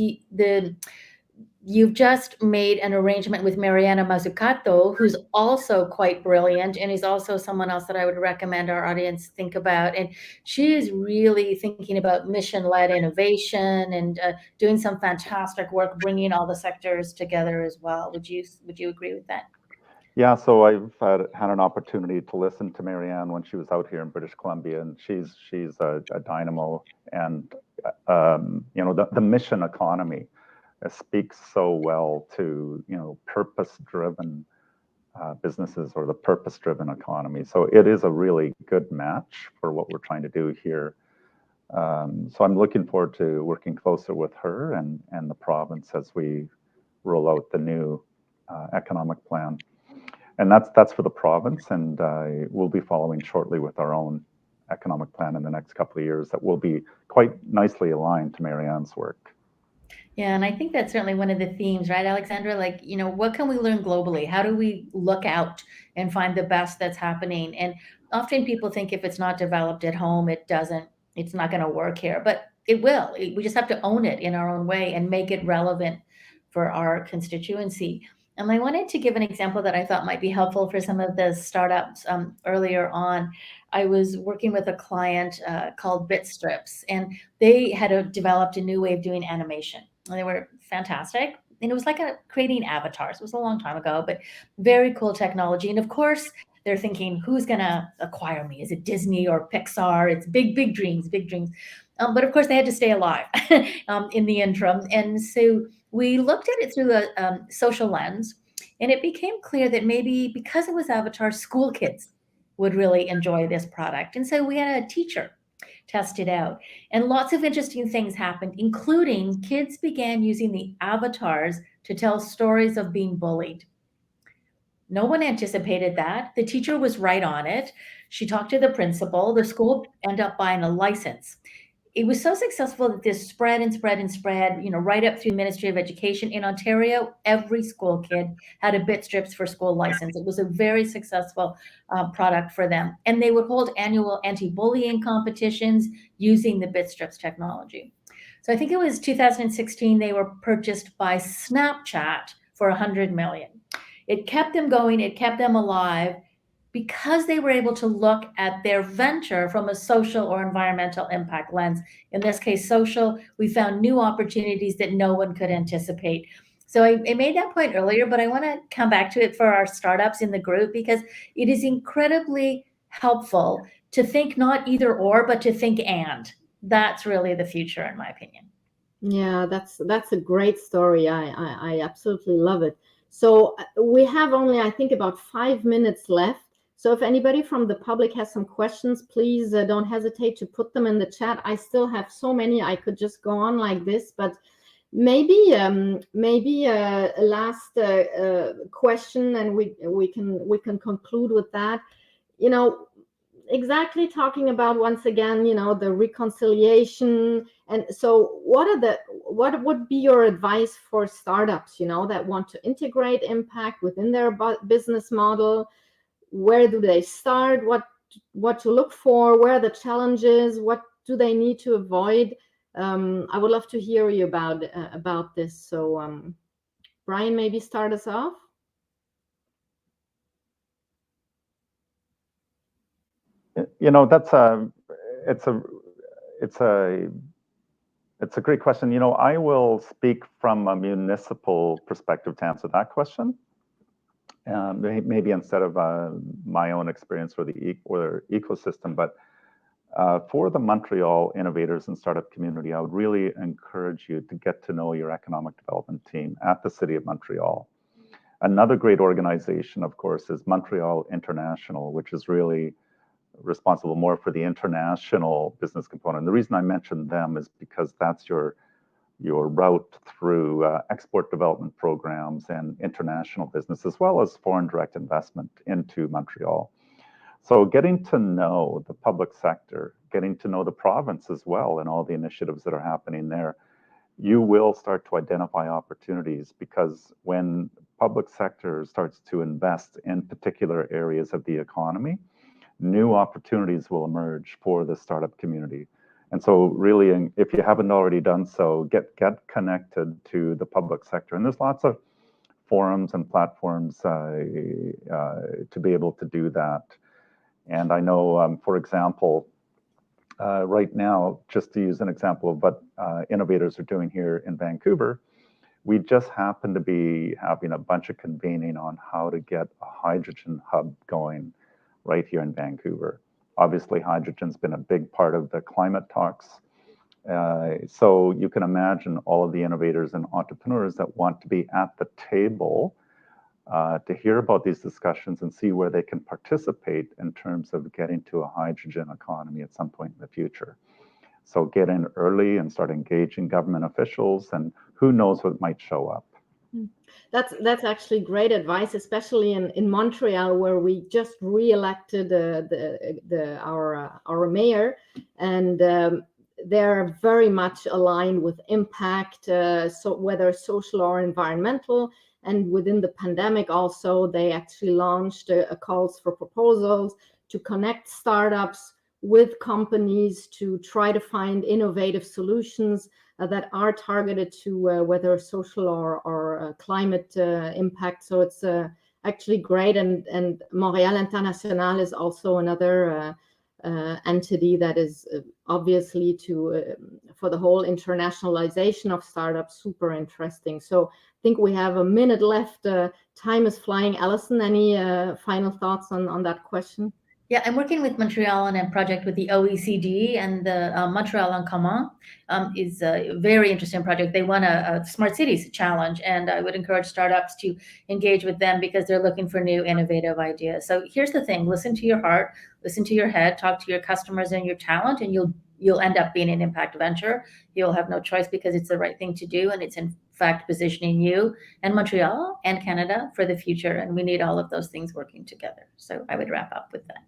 you've just made an arrangement with Mariana Mazzucato, who's also quite brilliant, and is also someone else that I would recommend our audience think about. And she is really thinking about mission-led innovation and doing some fantastic work, bringing all the sectors together as well. Would you agree with that? Yeah, so I've had an opportunity to listen to Marianne when she was out here in British Columbia, and she's a dynamo, and the mission economy speaks so well to purpose-driven businesses or the purpose-driven economy. So it is a really good match for what we're trying to do here. So I'm looking forward to working closer with her and the province as we roll out the new economic plan. And that's for the province, and we'll be following shortly with our own economic plan in the next couple of years that will be quite nicely aligned to Marianne's work. Yeah, and I think that's certainly one of the themes, right, Alexandra? Like, what can we learn globally? How do we look out and find the best that's happening? And often people think if it's not developed at home, it's not going to work here, but it will. We just have to own it in our own way and make it relevant for our constituency. And I wanted to give an example that I thought might be helpful for some of the startups earlier on. I was working with a client called Bitstrips, and they had developed a new way of doing animation. And they were fantastic. And it was like creating avatars. It was a long time ago, but very cool technology. And of course, They're thinking, who's going to acquire me? Is it Disney or Pixar? It's big dreams, big dreams. But of course, they had to stay alive in the interim. And so we looked at it through a social lens, and it became clear that maybe because it was Avatar, school kids would really enjoy this product. And so we had a teacher test it out. And lots of interesting things happened, including kids began using the avatars to tell stories of being bullied. No one anticipated that. The teacher was right on it. She talked to the principal. The school ended up buying a license. It was so successful that this spread and spread and spread, right up through the Ministry of Education. In Ontario, every school kid had a BitStrips for school license. It was a very successful product for them. And they would hold annual anti-bullying competitions using the BitStrips technology. So I think it was 2016, they were purchased by Snapchat for $100 million. It kept them going, it kept them alive, because they were able to look at their venture from a social or environmental impact lens. In this case, social, we found new opportunities that no one could anticipate. So I made that point earlier, but I want to come back to it for our startups in the group, because it is incredibly helpful to think not either or, but to think and. That's really the future, in my opinion. Yeah, that's a great story. I absolutely love it. So we have only, I think, about 5 minutes left. So if anybody from the public has some questions, please don't hesitate to put them in the chat. I still have so many, I could just go on like this, but maybe a last question, and we can conclude with that. Exactly talking about, once again, the reconciliation. And so what would be your advice for startups, that want to integrate impact within their business model? Where do they start? What to look for? Where are the challenges? What do they need to avoid? I would love to hear you about this. So, Bryan, maybe start us off. It's a great question. I will speak from a municipal perspective to answer that question. Maybe instead of my own experience or the ecosystem, but for the Montreal innovators and startup community, I would really encourage you to get to know your economic development team at the City of Montreal. Another great organization, of course, is Montreal International, which is really responsible more for the international business component. The reason I mentioned them is because that's your route through export development programs and international business, as well as foreign direct investment into Montreal. So getting to know the public sector, getting to know the province as well, and all the initiatives that are happening there, you will start to identify opportunities, because when public sector starts to invest in particular areas of the economy, new opportunities will emerge for the startup community. And so really, if you haven't already done so, get connected to the public sector. And there's lots of forums and platforms to be able to do that. And I know, for example, right now, just to use an example of what innovators are doing here in Vancouver, we just happen to be having a bunch of convening on how to get a hydrogen hub going right here in Vancouver. Obviously, hydrogen's been a big part of the climate talks. So you can imagine all of the innovators and entrepreneurs that want to be at the table to hear about these discussions and see where they can participate in terms of getting to a hydrogen economy at some point in the future. So get in early and start engaging government officials, and who knows what might show up. That's actually great advice, especially in Montreal, where we just re-elected our mayor, and they're very much aligned with impact, so whether social or environmental. And within the pandemic, also they actually launched a calls for proposals to connect startups with companies to try to find innovative solutions that are targeted to whether social or climate impact. So it's actually great. And Montréal International is also another entity that is obviously for the whole internationalization of startups, super interesting. So I think we have a minute left. Time is flying. Allyson, any final thoughts on that question? Yeah, I'm working with Montreal on a project with the OECD, and the Montreal en Commun is a very interesting project. They won a Smart Cities challenge, and I would encourage startups to engage with them because they're looking for new innovative ideas. So here's the thing: listen to your heart, listen to your head, talk to your customers and your talent, and you'll end up being an impact venture. You'll have no choice because it's the right thing to do, and it's in fact positioning you and Montreal and Canada for the future. And we need all of those things working together. So I would wrap up with that.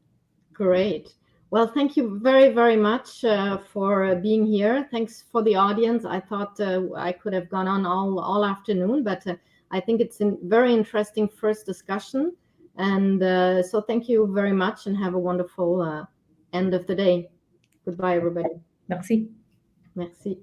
Great. Well, thank you very, very much for being here. Thanks for the audience. I thought I could have gone on all afternoon, but I think it's a very interesting first discussion. And so thank you very much and have a wonderful end of the day. Goodbye, everybody. Merci. Merci.